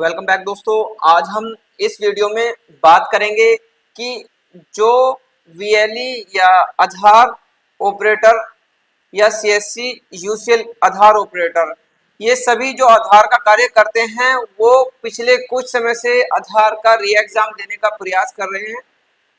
Welcome back दोस्तों। आज हम इस वीडियो में बात करेंगे कि जो वीएलई या आधार ऑपरेटर या सीएससी यूसीएल आधार ऑपरेटर, ये सभी जो आधार का कार्य करते हैं वो पिछले कुछ समय से आधार का री एग्जाम देने का प्रयास कर रहे हैं,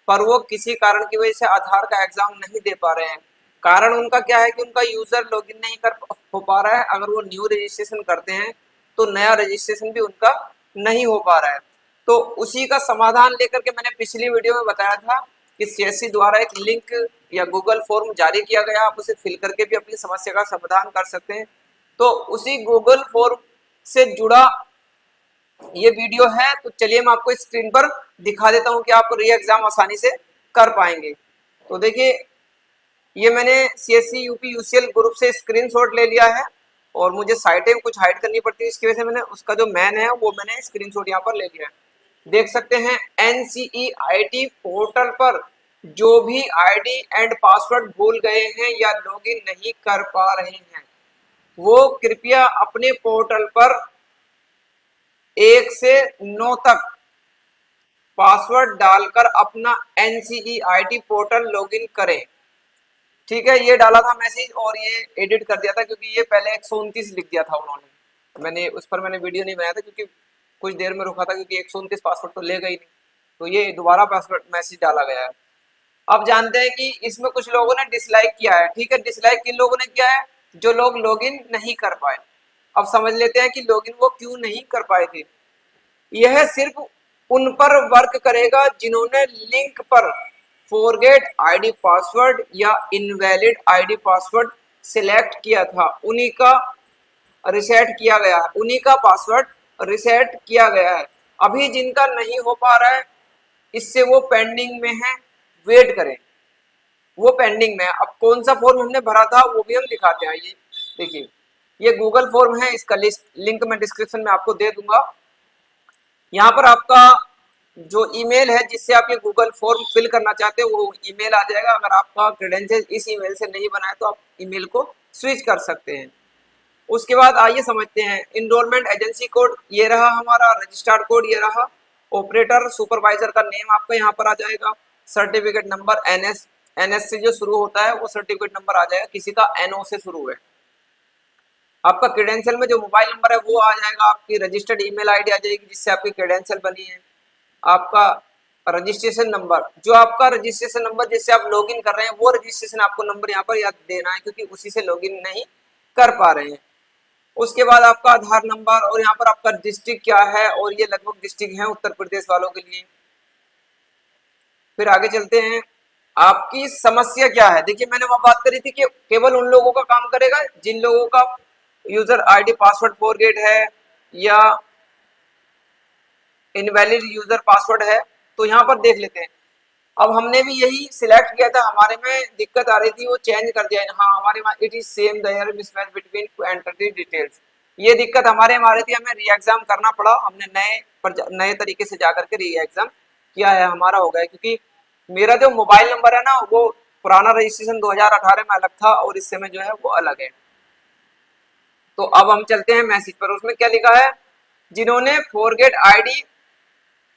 पर वो किसी कारण की वजह से आधार का एग्जाम नहीं दे पा रहे हैं। कारण उनका क्या है कि उनका यूजर लॉगिन नहीं कर हो पा रहा है। अगर वो न्यू रजिस्ट्रेशन करते हैं तो नया रजिस्ट्रेशन भी उनका नहीं हो पा रहा है। तो उसी का समाधान लेकर के मैंने पिछली वीडियो में बताया था कि सीएससी द्वारा एक लिंक या गूगल फॉर्म जारी किया गया, आप उसे फिल करके भी अपनी समस्या का समाधान कर सकते हैं। तो उसी गूगल फॉर्म से जुड़ा ये वीडियो है, तो चलिए मैं आपको स्क्रीन पर दिखा देता हूं कि आप री एग्जाम आसानी से कर पाएंगे। तो देखिए, ये मैंने सीएससी यूपी यूसीएल ग्रुप से स्क्रीनशॉट ले लिया है और मुझे साइटें कुछ हाइड करनी पड़ती है, इसकी वजह से मैंने उसका जो मैन है वो मैंने स्क्रीनशॉट यहाँ पर ले लिया है। देख सकते हैं एनसीईआईटी पोर्टल पर जो भी आईडी एंड पासवर्ड भूल गए हैं या लॉगिन नहीं कर पा रहे हैं, वो कृपया अपने पोर्टल पर 1 से 9 तक पासवर्ड डालकर अपना एनसीईआईटी पोर्टल लॉगिन करें। ठीक है, ये डाला था मैसेज और ये एडिट कर दिया था क्योंकि ये पहले 129 लिख दिया था उन्होंने। मैंने वीडियो नहीं बनाया था क्योंकि कुछ देर में रुका था, क्योंकि 129 पासवर्ड तो लेगा ही नहीं, तो ये दोबारा पासवर्ड मैसेज डाला गया है। अब जानते हैं कि इसमें कुछ लोगों ने डिसलाइक किया है। ठीक है, डिसलाइक किन लोगों ने किया है? जो लोग लॉगिन नहीं कर पाए। अब समझ लेते हैं कि लॉगिन वो क्यों नहीं कर पाए थे। यह सिर्फ उन पर वर्क करेगा जिन्होंने लिंक पर फॉरगेट आईडी पासवर्ड या इनवैलिड आईडी पासवर्ड सिलेक्ट किया था, उन्हीं का रिसेट किया गया है, उन्हीं का पासवर्ड रिसेट किया गया है। अभी जिनका नहीं हो पा रहा है, इससे वो पेंडिंग में है, वेट करें, वो पेंडिंग में है। अब कौन सा फॉर्म हमने भरा था वो भी हम दिखाते हैं। ये देखिए, ये गूगल फॉर्म है, इसका लिंक मैं डिस्क्रिप्शन में आपको दे दूंगा। यहाँ पर आपका जो ईमेल है जिससे आप ये गूगल फॉर्म फिल करना चाहते हो वो ईमेल आ जाएगा। अगर आपका क्रेडेंशियल इस ईमेल से नहीं बना है तो आप ईमेल को स्विच कर सकते हैं। उसके बाद आइए समझते हैं। इनरोलमेंट एजेंसी कोड ये रहा हमारा, रजिस्टर्ड कोड ये रहा, ऑपरेटर सुपरवाइजर का नेम आपका यहाँ पर आ जाएगा, सर्टिफिकेट नंबर एनएस से जो शुरू होता है वो सर्टिफिकेट नंबर आ जाएगा, किसी का एनओ से शुरू है। आपका क्रेडेंशियल में जो मोबाइल नंबर है वो आ जाएगा, आपकी रजिस्टर्ड ईमेल आईडी आ जाएगी जिससे आपकी क्रेडेंशियल बनी है, आपका रजिस्ट्रेशन नंबर, जो आपका रजिस्ट्रेशन नंबर जिससे आप लॉगिन कर रहे हैं वो रजिस्ट्रेशन आपको नंबर यहाँ पर याद देना है क्योंकि उसी से लॉगिन नहीं कर पा रहे हैं। उसके बाद आपका आधार नंबर और यहाँ पर आपका डिस्ट्रिक्ट क्या है, और ये लगभग डिस्ट्रिक्ट है उत्तर प्रदेश वालों के लिए। फिर आगे चलते हैं, आपकी समस्या क्या है। देखिए, मैंने वहां बात करी थी कि केवल उन लोगों का काम करेगा जिन लोगों का यूजर आईडी पासवर्ड फॉरगेट है या इनवैलिड यूजर पासवर्ड है। तो यहाँ पर देख लेते हैं, अब हमने भी यही सिलेक्ट किया था, हमारे में दिक्कत आ रही थी वो चेंज कर दिया। हाँ, हमारे वहाँ it is same there mismatch between to enter the details, ये दिक्कत हमारे में आ रही थी, हमें री एग्जाम करना पड़ा। हमने नए तरीके से जाकर के री एग्जाम किया है, हमारा हो गया। क्योंकि मेरा जो मोबाइल नंबर है ना वो पुराना रजिस्ट्रेशन 2018 में अलग था और इस समय जो है वो अलग है। तो अब हम चलते हैं मैसेज पर, उसमें क्या लिखा है, जिन्होंने फॉरगेट आईडी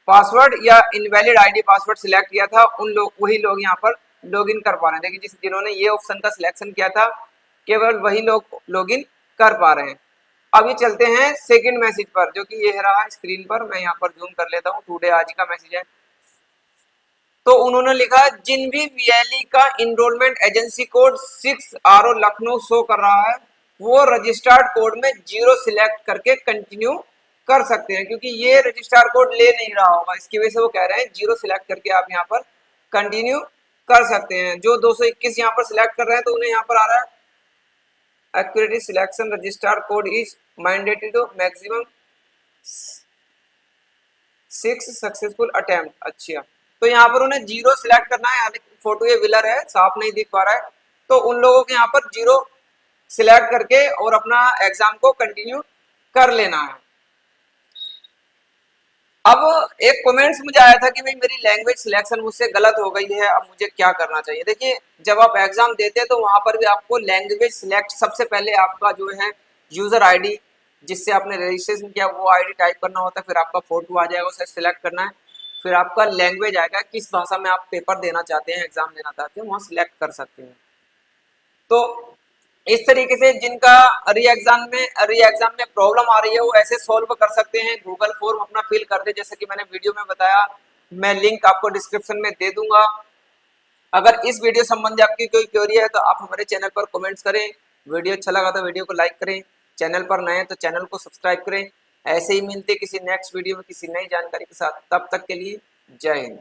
पासवर्ड या इनवैलिड आईडी पासवर्ड सिलेक्ट किया था उन लोग, वही लोग यहाँ पर लॉगिन कर पा रहे हैं। देखिए, जिन्होंने ये ऑप्शन का सिलेक्शन किया था केवल वही लोग लॉगिन कर पा रहे हैं। अभी चलते हैं सेकंड मैसेज पर, जो कि ये रहा स्क्रीन पर, मैं यहाँ पर जूम कर लेता हूँ, टुडे आज का मैसेज है। तो उन्होंने लिखा, जिन भी वीएलई का enrolment agency code 6RO Lucknow show कर रहा है वो रजिस्टर्ड कोड में 0 सिलेक्ट करके कंटिन्यू कर सकते हैं, क्योंकि ये रजिस्टर कोड ले नहीं रहा होगा, इसकी वजह से वो कह रहे हैं 0 सिलेक्ट करके आप यहाँ पर कंटिन्यू कर सकते हैं। जो 221 यहाँ पर सिलेक्ट कर रहे हैं तो उन्हें यहाँ पर आ रहा है accurate selection register code is mandatory to maximum 6 successful attempt. अच्छा, तो यहाँ पर उन्हें 0 सिलेक्ट करना है। फोटो ये विलर है, साफ नहीं दिख पा रहा है, तो उन लोगों के यहाँ पर 0 सिलेक्ट करके और अपना एग्जाम को कंटिन्यू कर लेना है। अब एक कमेंट्स मुझे आया था कि भाई मेरी लैंग्वेज सिलेक्शन मुझसे गलत हो गई है, अब मुझे क्या करना चाहिए। देखिए, जब आप एग्जाम देते हैं तो वहां पर भी आपको लैंग्वेज सिलेक्ट, सबसे पहले आपका जो है यूजर आईडी जिससे आपने रजिस्ट्रेशन किया वो आईडी टाइप करना होता है, फिर आपका फोटो आ जाएगा, उसे सिलेक्ट करना है, फिर आपका लैंग्वेज आएगा, किस भाषा में आप पेपर देना चाहते हैं, एग्जाम देना चाहते हैं, वहाँ सिलेक्ट कर सकते हैं। तो इस तरीके से जिनका री एग्जाम में प्रॉब्लम आ रही है वो ऐसे सॉल्व कर सकते हैं। गूगल फॉर्म अपना फिल कर दे, जैसे कि मैंने वीडियो में बताया, मैं लिंक आपको डिस्क्रिप्शन में दे दूंगा। अगर इस वीडियो संबंधी आपकी कोई क्वेरी है तो आप हमारे चैनल पर कमेंट्स करें। वीडियो अच्छा लगा तो वीडियो को लाइक करें, चैनल पर नए हैं तो चैनल को सब्सक्राइब करें। ऐसे ही मिलते किसी नेक्स्ट वीडियो में किसी नई जानकारी के साथ, तब तक के लिए जय हिंद।